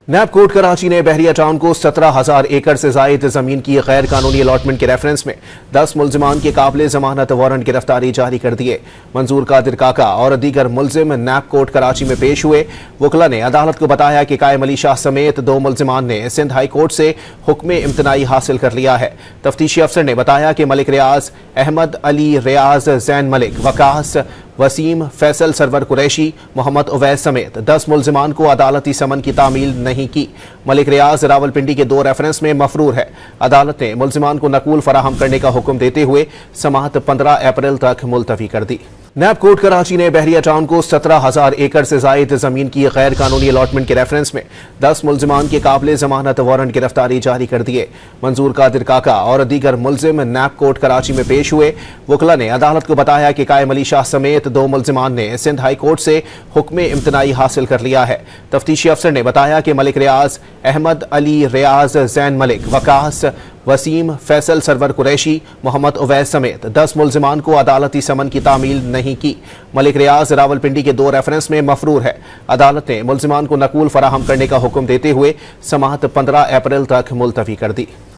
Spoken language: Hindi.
नैब कोर्ट कराची ने बहरिया टाउन को 17,000 एकड़ से जायद जमीन की गैर कानूनी अलॉटमेंट के रेफरेंस में 10 मुल्जिमान के काबिल जमानत वारंट गिरफ्तारी जारी कर दिए। मंजूर कादिर काका और दीगर मुल्जिम नैब कोर्ट कराची में पेश हुए। वकला ने अदालत को बताया कि कायम अली शाह समेत 2 मुल्जिमान ने सिंध हाई कोर्ट से हुक्म इम्तनाई हासिल कर लिया है। तफ्तीशी अफसर ने बताया कि मलिक रियाज, अहमद अली रियाज, जैन मलिक, वकास, वसीम, फैसल सरवर कुरैशी, मोहम्मद उवैस समेत 10 मुल्जिमान को अदालती समन की तामील नहीं की। मलिक रियाज रावलपिंडी के 2 रेफरेंस में मफरूर है। अदालत ने मुल्जिमान को नकूल फराहम करने का हुक्म देते हुए समाअत 15 अप्रैल तक मुलतवी कर दी। नैब कोर्ट कराची ने बहरिया टाउन को 17,000 एकड़ से जायद जमीन की गैर कानूनी अलॉटमेंट के रेफरेंस में 10 मुल्जिमान के काबिल जमानत वारंट गिरफ्तारी जारी कर दिए। मंजूर कादिर काका और दीगर मुल्जिम नैब कोर्ट कराची में पेश हुए। वकला ने अदालत को बताया कि कायम अली शाह समेत 2 मुल्जिमान ने सिंध हाई कोर्ट से हुक्म इम्तनाई हासिल कर लिया है। तफ्तीशी अफसर ने बताया कि मलिक रियाज, अहमद अली रियाज, जैन मलिक, वकास, वसीम, फैसल सरवर कुरैशी, मोहम्मद उवैस समेत 10 मुल्जिमान को अदालती समन की तामील नहीं की। मलिक रियाज रावलपिंडी के 2 रेफरेंस में मफरूर है। अदालत ने मुल्जिमान को नकूल फराहम करने का हुक्म देते हुए समाअत 15 अप्रैल तक मुलतवी कर दी।